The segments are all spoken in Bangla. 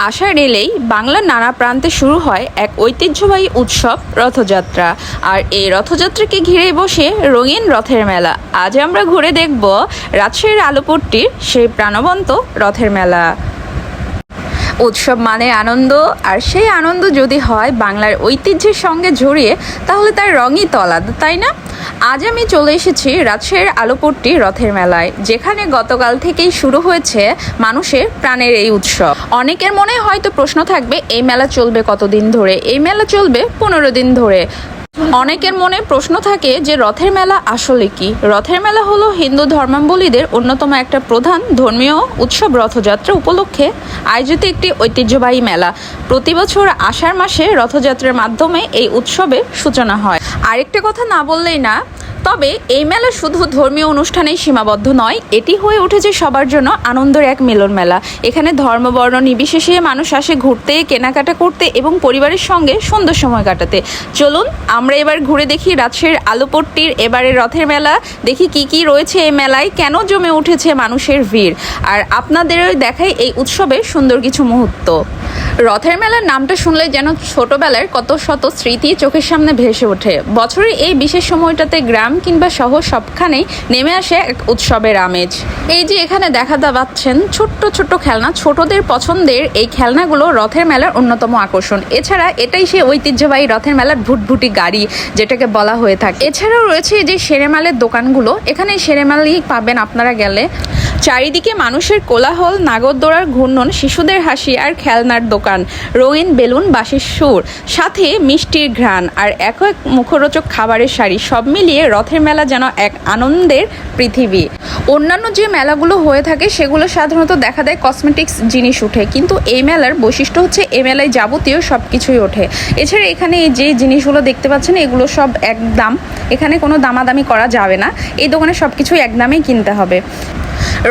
আষাঢ় এলেই বাংলার নানা প্রান্তে শুরু হয় এক ঐতিহ্যবাহী উৎসব রথযাত্রা। আর এই রথযাত্রাকে ঘিরে বসে রঙিন রথের মেলা। আজ আমরা ঘুরে দেখব রাজশাহীর আলুপট্টির সেই প্রাণবন্ত রথের মেলা। উৎসব মানে আনন্দ, আর সেই আনন্দ যদি হয় বাংলার ঐতিহ্যের সঙ্গে জড়িয়ে, তাহলে তার রঙই তো আলাদা, তাই না? আজ আমি চলে এসেছি রাজশাহীর আলুপট্টি রথের মেলায়, যেখানে গতকাল থেকেই শুরু হয়েছে মানুষের প্রাণের এই উৎসব। অনেকের মনে হয়তো প্রশ্ন থাকবে, এই মেলা চলবে কতদিন ধরে? এই মেলা চলবে 15 দিন ধরে। অনেকের মনে প্রশ্ন থাকে যে রথের মেলা আসলে কি? রথের মেলা হলো হিন্দু ধর্মাবলম্বীদের অন্যতম একটা প্রধান ধর্মীয় উৎসব। রথযাত্রা উপলক্ষে আয়োজিত একটি ঐতিহ্যবাহী মেলা। প্রতি বছর আষাঢ় মাসে রথযাত্রার মাধ্যমে এই উৎসবের সূচনা হয়। আরেকটা কথা না বললেই না, তবে এই মেলা শুধু ধর্মীয় অনুষ্ঠানেই সীমাবদ্ধ নয়, এটি হয়ে উঠেছে সবার জন্য আনন্দের এক মিলন মেলা। এখানে ধর্মবর্ণ নির্বিশেষে মানুষ আসে ঘুরতে, কেনাকাটা করতে এবং পরিবারের সঙ্গে সুন্দর সময় কাটাতে। চলুন আমরা এবার ঘুরে দেখি রাজশাহীর আলুপট্টির এবারের রথের মেলা। দেখি কি কি রয়েছে এই মেলায়, কেন জমে উঠেছে মানুষের ভিড়, আর আপনাদেরও দেখাই এই উৎসবের সুন্দর কিছু মুহূর্ত। রথের মেলার নামটা শুনলে যেন ছোটবেলার কত শত স্মৃতি চোখের সামনে ভেসে ওঠে। বছরের এই বিশেষ সময়টাতে গ্রাম কিংবা শহর সবখানেই নেমে আসে এক উৎসবের আমেজ। এই যে এখানে দেখা পাচ্ছেন ছোট্ট ছোট্ট খেলনা, ছোটদের পছন্দের এই খেলনাগুলো রথের মেলার অন্যতম আকর্ষণ। এছাড়া এটাই সে ঐতিহ্যবাহী রথের মেলার ভুটভুটি গাড়ি যেটাকে বলা হয়ে থাকে। এছাড়াও রয়েছে এই যে সেরেমালের দোকানগুলো, এখানে সেরেমালই পাবেন আপনারা গেলে। চারিদিকে মানুষের কোলাহল, নাগরদোলার ঘূর্ণন, শিশুদের হাসি আর খেলনার দোকান, রঙিন বেলুন, বাঁশির সুর, সাথে মিষ্টির ঘ্রাণ আর এক এক মুখরোচক খাবারের সারি, সব মিলিয়ে রথের মেলা যেন এক আনন্দের পৃথিবী। অন্যান্য যে মেলাগুলো হয়ে থাকে সেগুলো সাধারণত দেখা দেয় কসমেটিক্স জিনিস ওঠে, কিন্তু এই মেলার বৈশিষ্ট্য হচ্ছে এই মেলায় যাবতীয় সব কিছুই ওঠে। এছাড়া এখানে এই যে জিনিসগুলো দেখতে পাচ্ছেন এগুলো সব এক দাম, এখানে কোনো দামাদামি করা যাবে না। এই দোকানে সব কিছুই এক দামেই কিনতে হবে।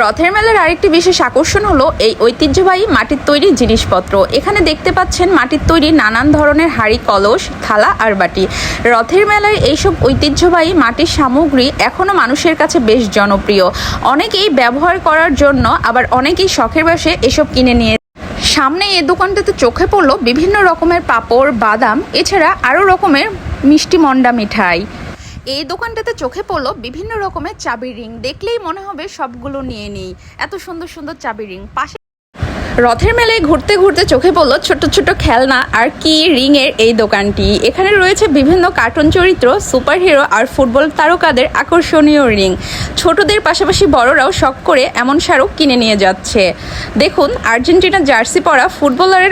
রথের মেলার আরেকটি বিশেষ আকর্ষণ হলো এই ঐতিহ্যবাহী মাটির তৈরি জিনিসপত্র। এখানে দেখতে পাচ্ছেন মাটির তৈরি নানান ধরনের হাঁড়ি, কলস, থালা আর বাটি। রথের মেলায় এইসব ঐতিহ্যবাহী মাটির সামগ্রী এখনও মানুষের কাছে বেশ জনপ্রিয়। অনেকেই ব্যবহার করার জন্য, আবার অনেকেই শখের বশে এসব কিনে নিয়ে। সামনে এই দোকানটাতে চোখে পড়লো বিভিন্ন রকমের পাঁপড়, বাদাম, এছাড়া আরও রকমের মিষ্টি মন্ডা মিঠাই। এই দোকানটাতে চোখে পড়লো বিভিন্ন রকমের চাবির রিং, দেখলেই মনে হবে সবগুলো নিয়ে নিই, এত সুন্দর সুন্দর চাবির রিং। পাশে রথের মেলায় ঘুরতে ঘুরতে চোখে পড়লো ছোট ছোট খেলনা আর কি রিংয়ের এই দোকানটি। এখানে রয়েছে বিভিন্ন কার্টুন চরিত্র, সুপারহিরো আর ফুটবল তারকাদের আকর্ষণীয় রিং। ছোটদের পাশাপাশি বড়রাও শখ করে এমন স্মারক কিনে নিয়ে যাচ্ছে। দেখুন আর্জেন্টিনা জার্সি পরা ফুটবলারের